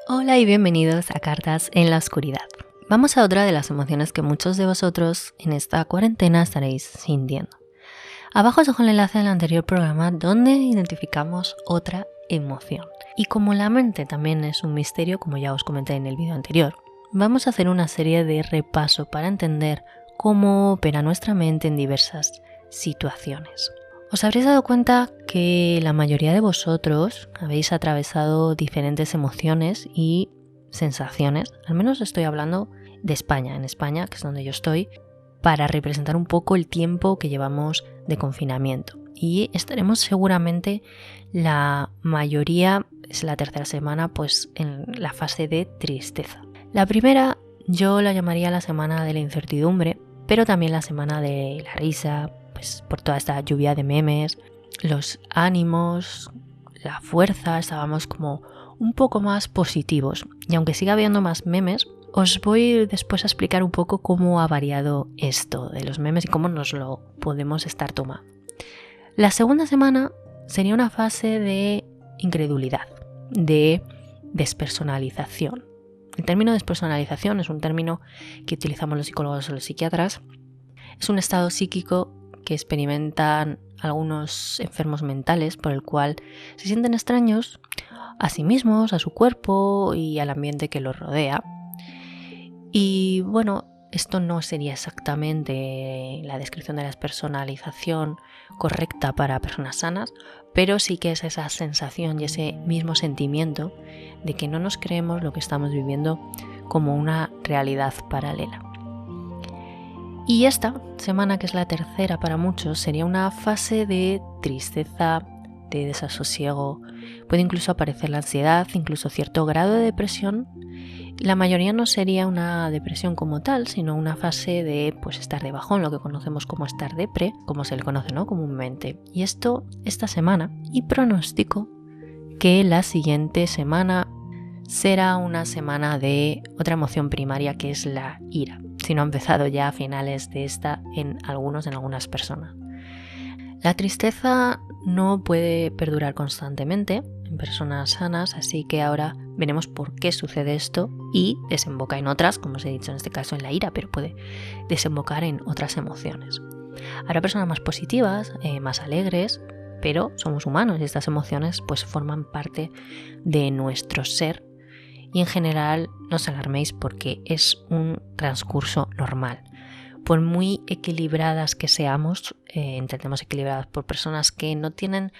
Hola y bienvenidos a Cartas en la Oscuridad. Vamos a otra de las emociones que muchos de vosotros en esta cuarentena estaréis sintiendo. Abajo os dejo el enlace del anterior programa donde identificamos otra emoción. Y como la mente también es un misterio, como ya os comenté en el vídeo anterior, vamos a hacer una serie de repaso para entender cómo opera nuestra mente en diversas situaciones. Os habréis dado cuenta que la mayoría de vosotros habéis atravesado diferentes emociones y sensaciones, al menos estoy hablando de España, en España, que es donde yo estoy, para representar un poco el tiempo que llevamos de confinamiento. Y estaremos seguramente la mayoría, es la tercera semana, pues en la fase de tristeza. La primera yo la llamaría la semana de la incertidumbre, pero también la semana de la risa, pues por toda esta lluvia de memes, los ánimos, la fuerza, estábamos como un poco más positivos. Y aunque siga habiendo más memes, os voy después a explicar un poco cómo ha variado esto de los memes y cómo nos lo podemos estar tomando. La segunda semana sería una fase de incredulidad, de despersonalización. El término despersonalización es un término que utilizamos los psicólogos o los psiquiatras. Es un estado psíquico que experimentan algunos enfermos mentales por el cual se sienten extraños a sí mismos, a su cuerpo y al ambiente que los rodea. Y bueno, esto no sería exactamente la descripción de la despersonalización correcta para personas sanas, pero sí que es esa sensación y ese mismo sentimiento de que no nos creemos lo que estamos viviendo como una realidad paralela. Y esta semana, que es la tercera para muchos, sería una fase de tristeza, de desasosiego. Puede incluso aparecer la ansiedad, incluso cierto grado de depresión. La mayoría no sería una depresión como tal, sino una fase de estar de bajón, lo que conocemos como estar depre, como se le conoce, ¿no?, comúnmente. Y esto esta semana, y pronostico que la siguiente semana será una semana de otra emoción primaria, que es la ira. Si no ha empezado ya a finales de esta en algunas personas. La tristeza no puede perdurar constantemente en personas sanas, así que ahora veremos por qué sucede esto y desemboca en otras, como os he dicho en este caso en la ira, pero puede desembocar en otras emociones. Habrá personas más positivas, más alegres, pero somos humanos y estas emociones pues forman parte de nuestro ser. Y en general no os alarméis porque es un transcurso normal. Por muy equilibradas que seamos, entendemos equilibradas por personas que no tienen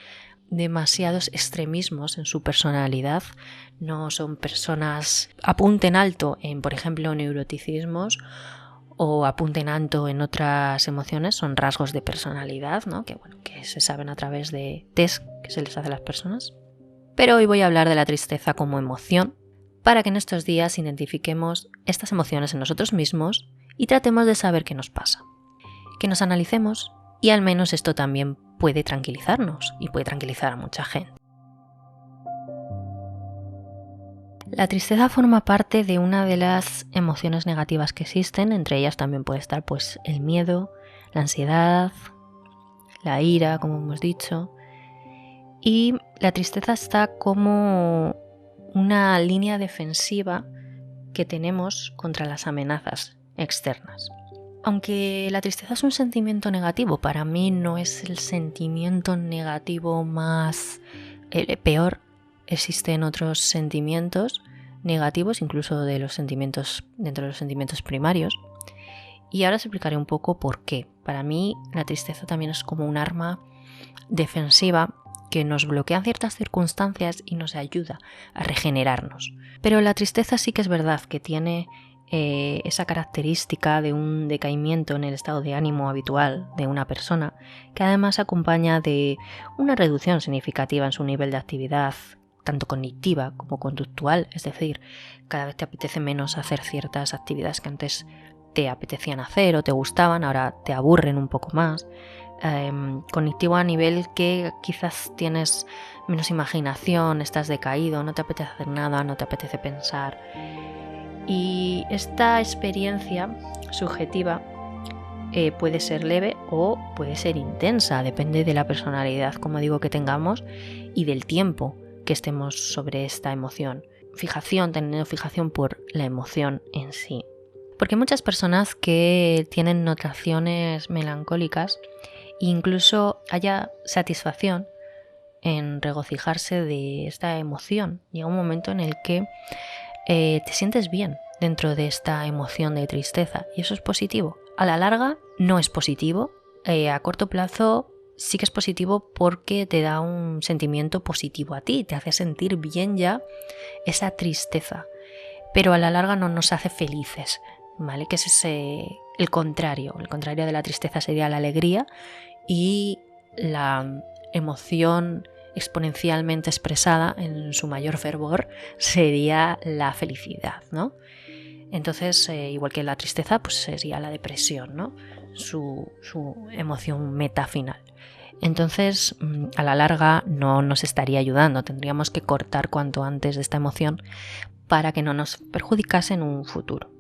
demasiados extremismos en su personalidad, no son personas apunten alto en, por ejemplo, neuroticismos o apunten alto en otras emociones, son rasgos de personalidad, ¿no?, que se saben a través de test que se les hace a las personas. Pero hoy voy a hablar de la tristeza como emoción, para que en estos días identifiquemos estas emociones en nosotros mismos y tratemos de saber qué nos pasa. Que nos analicemos y al menos esto también puede tranquilizarnos y puede tranquilizar a mucha gente. La tristeza forma parte de una de las emociones negativas que existen, entre ellas también puede estar el miedo, la ansiedad, la ira, como hemos dicho, y la tristeza está como una línea defensiva que tenemos contra las amenazas externas. Aunque la tristeza es un sentimiento negativo, para mí no es el sentimiento negativo más peor. Existen otros sentimientos negativos, incluso dentro de los sentimientos primarios. Y ahora os explicaré un poco por qué. Para mí la tristeza también es como un arma defensiva que nos bloquea en ciertas circunstancias y nos ayuda a regenerarnos. Pero la tristeza sí que es verdad que tiene esa característica de un decaimiento en el estado de ánimo habitual de una persona, que además acompaña de una reducción significativa en su nivel de actividad, tanto cognitiva como conductual, es decir, cada vez te apetece menos hacer ciertas actividades que antes te apetecían hacer o te gustaban, ahora te aburren un poco más. Cognitivo a nivel que quizás tienes menos imaginación, estás decaído, no te apetece hacer nada, no te apetece pensar. Y esta experiencia subjetiva puede ser leve o puede ser intensa, depende de la personalidad, como digo, que tengamos y del tiempo que estemos sobre esta emoción. teniendo fijación por la emoción en sí. Porque hay muchas personas que tienen notaciones melancólicas e incluso haya satisfacción en regocijarse de esta emoción. Llega un momento en el que te sientes bien dentro de esta emoción de tristeza y eso es positivo. A la larga no es positivo, a corto plazo sí que es positivo porque te da un sentimiento positivo a ti, te hace sentir bien ya esa tristeza, pero a la larga no nos hace felices, ¿vale? Que es el contrario de la tristeza sería la alegría y la emoción exponencialmente expresada en su mayor fervor sería la felicidad, ¿no? Entonces, igual que la tristeza, pues sería la depresión, ¿no? Su emoción meta final. Entonces, a la larga no nos estaría ayudando, tendríamos que cortar cuanto antes de esta emoción para que no nos perjudicase en un futuro.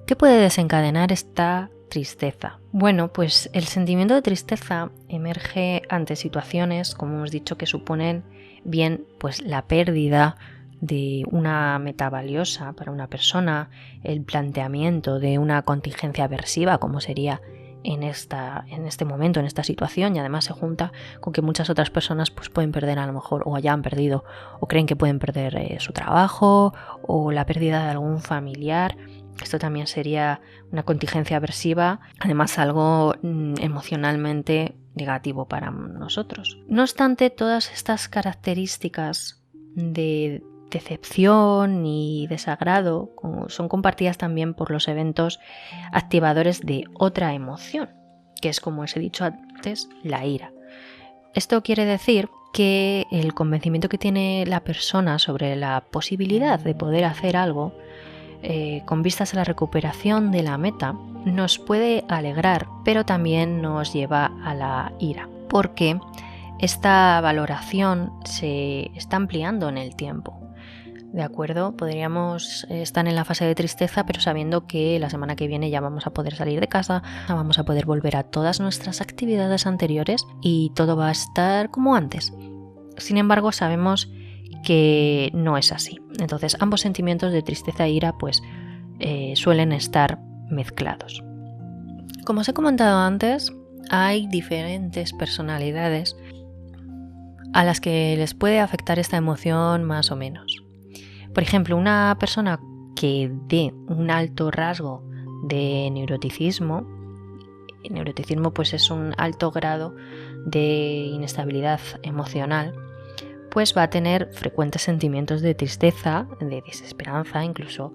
¿Qué puede desencadenar esta tristeza? Bueno, pues el sentimiento de tristeza emerge ante situaciones, como hemos dicho, que suponen bien pues la pérdida de una meta valiosa para una persona, el planteamiento de una contingencia aversiva, como sería en este momento, en esta situación, y además se junta con que muchas otras personas pues pueden perder a lo mejor o ya han perdido o creen que pueden perder su trabajo o la pérdida de algún familiar. Esto también sería una contingencia aversiva, además algo emocionalmente negativo para nosotros. No obstante, todas estas características de decepción y desagrado son compartidas también por los eventos activadores de otra emoción, que es, como os he dicho antes, la ira. Esto quiere decir que el convencimiento que tiene la persona sobre la posibilidad de poder hacer algo con vistas a la recuperación de la meta nos puede alegrar, pero también nos lleva a la ira, porque esta valoración se está ampliando en el tiempo. ¿De acuerdo? Podríamos estar en la fase de tristeza, pero sabiendo que la semana que viene ya vamos a poder salir de casa, vamos a poder volver a todas nuestras actividades anteriores y todo va a estar como antes. Sin embargo, sabemos que no es así. Entonces, ambos sentimientos de tristeza e ira pues suelen estar mezclados. Como os he comentado antes, hay diferentes personalidades a las que les puede afectar esta emoción más o menos. Por ejemplo, una persona que dé un alto rasgo de neuroticismo, el neuroticismo pues es un alto grado de inestabilidad emocional, pues va a tener frecuentes sentimientos de tristeza, de desesperanza, incluso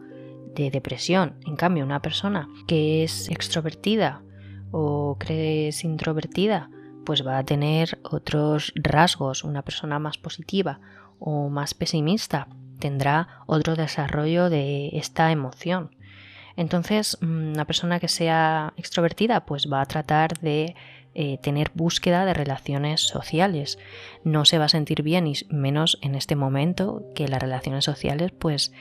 de depresión. En cambio, una persona que es extrovertida o que es introvertida, pues va a tener otros rasgos. Una persona más positiva o más pesimista tendrá otro desarrollo de esta emoción. Entonces, una persona que sea extrovertida pues va a tratar de tener búsqueda de relaciones sociales. No se va a sentir bien, y menos en este momento que las relaciones sociales pues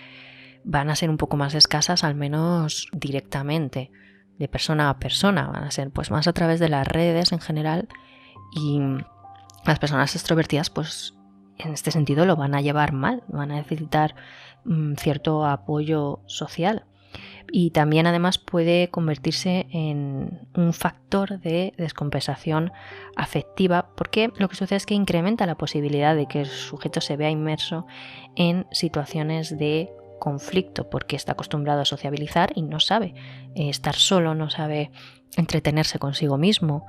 van a ser un poco más escasas, al menos directamente, de persona a persona. Van a ser pues más a través de las redes en general, y las personas extrovertidas pues en este sentido lo van a llevar mal, van a necesitar cierto apoyo social. Y también además puede convertirse en un factor de descompensación afectiva, porque lo que sucede es que incrementa la posibilidad de que el sujeto se vea inmerso en situaciones de conflicto, porque está acostumbrado a sociabilizar y no sabe estar solo, no sabe entretenerse consigo mismo,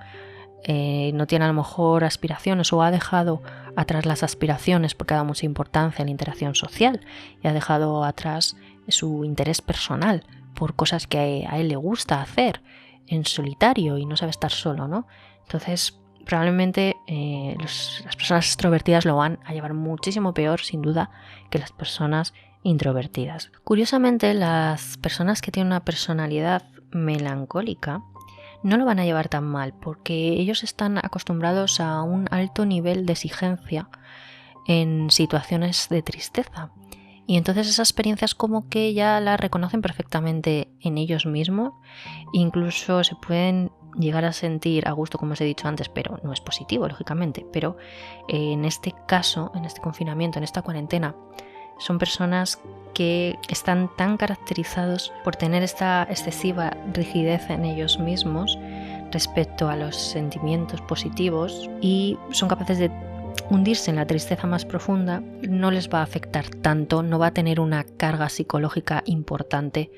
no tiene a lo mejor aspiraciones o ha dejado atrás las aspiraciones porque ha dado mucha importancia a la interacción social y ha dejado atrás su interés personal por cosas que a él le gusta hacer en solitario y no sabe estar solo, ¿no? Entonces, probablemente las personas extrovertidas lo van a llevar muchísimo peor, sin duda, que las personas introvertidas. Curiosamente, las personas que tienen una personalidad melancólica no lo van a llevar tan mal, porque ellos están acostumbrados a un alto nivel de exigencia en situaciones de tristeza. Y entonces esas experiencias como que ya las reconocen perfectamente en ellos mismos, incluso se pueden llegar a sentir a gusto, como os he dicho antes, pero no es positivo, lógicamente. Pero en este caso, en este confinamiento, en esta cuarentena, son personas que están tan caracterizados por tener esta excesiva rigidez en ellos mismos respecto a los sentimientos positivos y son capaces de hundirse en la tristeza más profunda. No les va a afectar tanto, no va a tener una carga psicológica importante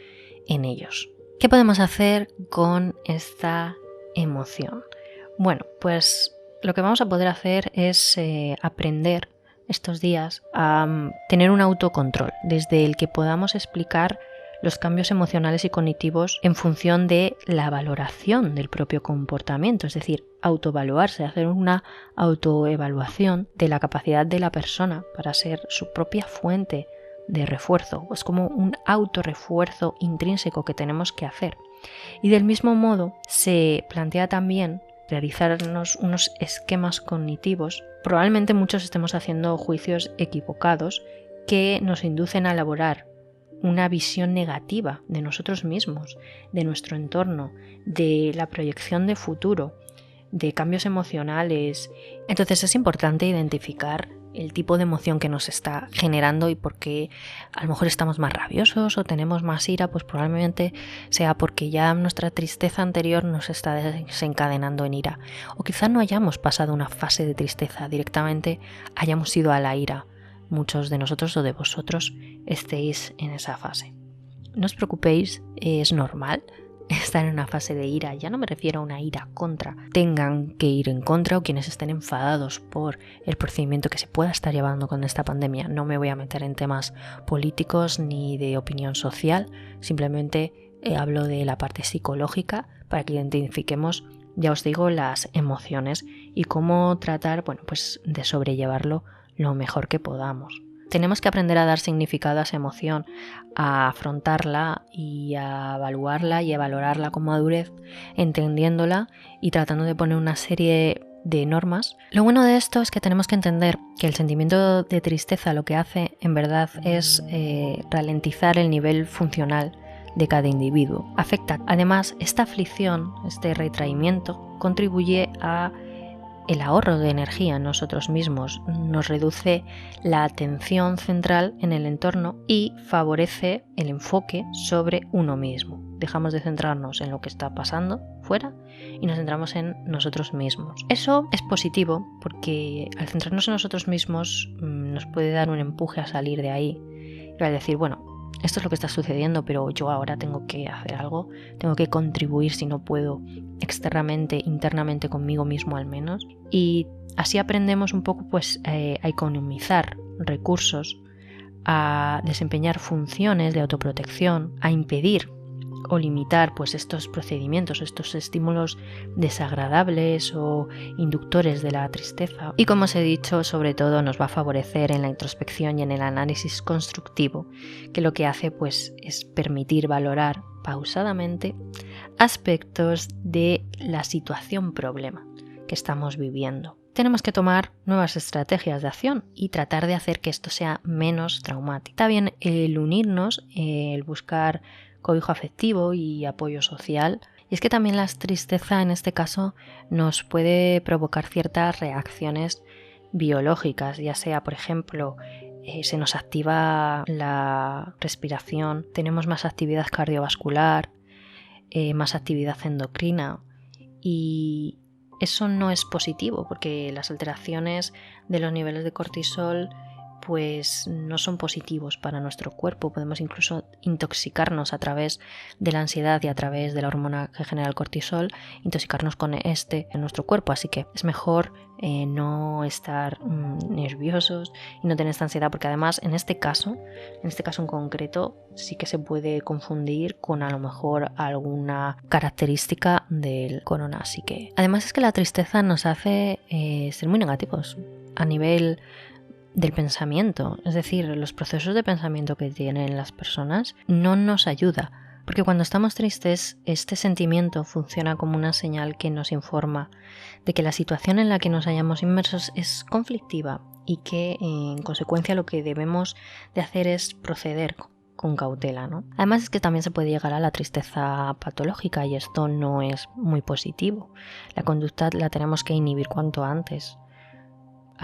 en ellos. ¿Qué podemos hacer con esta emoción? Bueno, pues lo que vamos a poder hacer es aprender estos días a tener un autocontrol, desde el que podamos explicar los cambios emocionales y cognitivos en función de la valoración del propio comportamiento, es decir, autoevaluarse, hacer una autoevaluación de la capacidad de la persona para ser su propia fuente de refuerzo. Es como un autorrefuerzo intrínseco que tenemos que hacer. Y del mismo modo se plantea también realizarnos unos esquemas cognitivos. Probablemente muchos estemos haciendo juicios equivocados que nos inducen a elaborar una visión negativa de nosotros mismos, de nuestro entorno, de la proyección de futuro, de cambios emocionales. Entonces es importante identificar el tipo de emoción que nos está generando y por qué a lo mejor estamos más rabiosos o tenemos más ira, pues probablemente sea porque ya nuestra tristeza anterior nos está desencadenando en ira. O quizás no hayamos pasado una fase de tristeza, directamente hayamos ido a la ira. Muchos de nosotros o de vosotros estéis en esa fase. No os preocupéis, es normal estar en una fase de ira. Ya no me refiero a una ira contra tengan que ir en contra o quienes estén enfadados por el procedimiento que se pueda estar llevando con esta pandemia. No me voy a meter en temas políticos ni de opinión social, simplemente hablo de la parte psicológica para que identifiquemos, ya os digo, las emociones y cómo tratar, bueno, pues de sobrellevarlo lo mejor que podamos. Tenemos que aprender a dar significado a esa emoción, a afrontarla y a evaluarla y a valorarla con madurez, entendiéndola y tratando de poner una serie de normas. Lo bueno de esto es que tenemos que entender que el sentimiento de tristeza lo que hace en verdad es ralentizar el nivel funcional de cada individuo. Afecta. Además, esta aflicción, este retraimiento, contribuye a el ahorro de energía en nosotros mismos, nos reduce la atención central en el entorno y favorece el enfoque sobre uno mismo. Dejamos de centrarnos en lo que está pasando fuera y nos centramos en nosotros mismos. Eso es positivo porque al centrarnos en nosotros mismos nos puede dar un empuje a salir de ahí y a decir, bueno, esto es lo que está sucediendo, pero yo ahora tengo que hacer algo, tengo que contribuir si no puedo externamente, internamente conmigo mismo al menos. Y así aprendemos un poco pues a economizar recursos, a desempeñar funciones de autoprotección, a impedir o limitar pues estos procedimientos, estos estímulos desagradables o inductores de la tristeza. Y como os he dicho, sobre todo nos va a favorecer en la introspección y en el análisis constructivo, que lo que hace pues es permitir valorar pausadamente aspectos de la situación problema que estamos viviendo. Tenemos que tomar nuevas estrategias de acción y tratar de hacer que esto sea menos traumático. Está bien el unirnos, el buscar cobijo afectivo y apoyo social. Y es que también la tristeza en este caso nos puede provocar ciertas reacciones biológicas, ya sea, por ejemplo, se nos activa la respiración, tenemos más actividad cardiovascular, más actividad endocrina y eso no es positivo porque las alteraciones de los niveles de cortisol pues no son positivos para nuestro cuerpo. Podemos incluso intoxicarnos a través de la ansiedad y a través de la hormona que genera el cortisol, intoxicarnos con este en nuestro cuerpo. Así que es mejor no estar nerviosos y no tener esta ansiedad, porque además en este caso en concreto, sí que se puede confundir con a lo mejor alguna característica del corona. Así que además es que la tristeza nos hace ser muy negativos a nivel del pensamiento, es decir, los procesos de pensamiento que tienen las personas no nos ayuda, porque cuando estamos tristes este sentimiento funciona como una señal que nos informa de que la situación en la que nos hallamos inmersos es conflictiva y que en consecuencia lo que debemos de hacer es proceder con cautela, ¿no? Además es que también se puede llegar a la tristeza patológica y esto no es muy positivo. La conducta la tenemos que inhibir cuanto antes.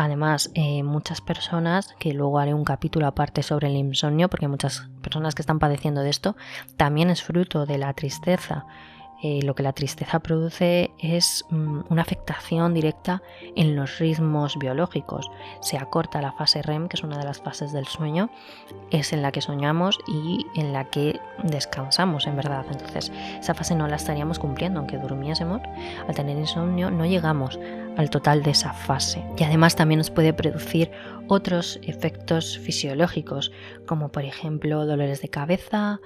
Además, muchas personas, que luego haré un capítulo aparte sobre el insomnio, porque muchas personas que están padeciendo de esto, también es fruto de la tristeza. Lo que la tristeza produce es una afectación directa en los ritmos biológicos. Se acorta la fase REM, que es una de las fases del sueño, es en la que soñamos y en la que descansamos, en verdad. Entonces, esa fase no la estaríamos cumpliendo, aunque durmiésemos. Al tener insomnio no llegamos al total de esa fase. Y además también nos puede producir otros efectos fisiológicos, como por ejemplo dolores de cabeza,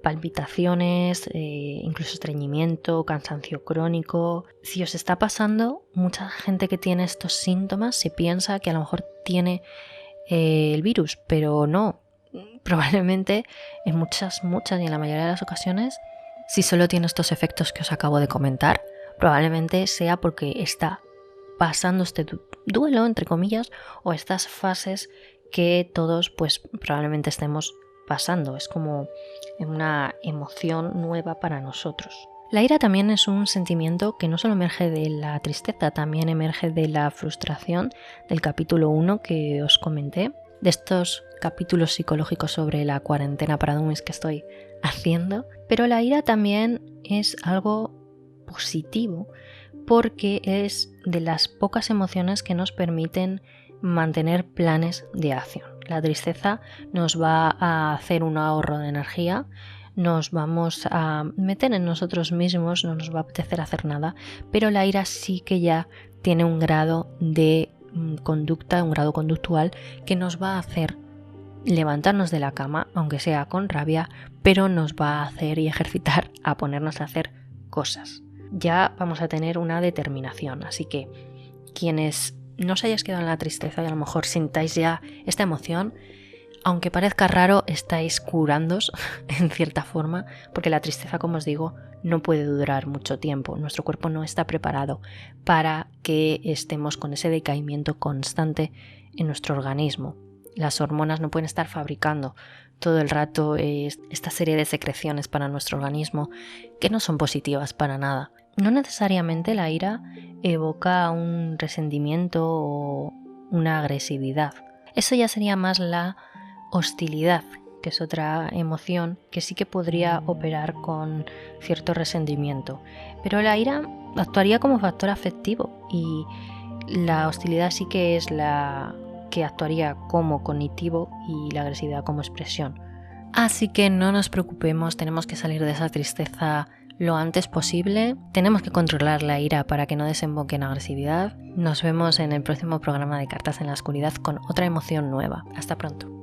palpitaciones, incluso estreñimiento, cansancio crónico. Si os está pasando, mucha gente que tiene estos síntomas se piensa que a lo mejor tiene el virus, pero no. Probablemente en muchas y en la mayoría de las ocasiones, si solo tiene estos efectos que os acabo de comentar, probablemente sea porque está pasando este duelo, entre comillas, o estas fases que todos pues probablemente estemos pasando. Es como una emoción nueva para nosotros. La ira también es un sentimiento que no solo emerge de la tristeza, también emerge de la frustración del capítulo 1 que os comenté, de estos capítulos psicológicos sobre la cuarentena para dummies que estoy haciendo. Pero la ira también es algo positivo porque es de las pocas emociones que nos permiten mantener planes de acción. La tristeza nos va a hacer un ahorro de energía, nos vamos a meter en nosotros mismos, no nos va a apetecer hacer nada, pero la ira sí que ya tiene un grado de conducta, un grado conductual que nos va a hacer levantarnos de la cama, aunque sea con rabia, pero nos va a hacer y ejercitar a ponernos a hacer cosas. Ya vamos a tener una determinación, así que quienes no os hayáis quedado en la tristeza y a lo mejor sintáis ya esta emoción, aunque parezca raro, estáis curándoos en cierta forma, porque la tristeza, como os digo, no puede durar mucho tiempo. Nuestro cuerpo no está preparado para que estemos con ese decaimiento constante en nuestro organismo. Las hormonas no pueden estar fabricando todo el rato esta serie de secreciones para nuestro organismo que no son positivas para nada. No necesariamente la ira evoca un resentimiento o una agresividad. Eso ya sería más la hostilidad, que es otra emoción que sí que podría operar con cierto resentimiento. Pero la ira actuaría como factor afectivo y la hostilidad sí que es la que actuaría como cognitivo y la agresividad como expresión. Así que no nos preocupemos, tenemos que salir de esa tristeza lo antes posible. Tenemos que controlar la ira para que no desemboque en agresividad. Nos vemos en el próximo programa de Cartas en la Oscuridad con otra emoción nueva. Hasta pronto.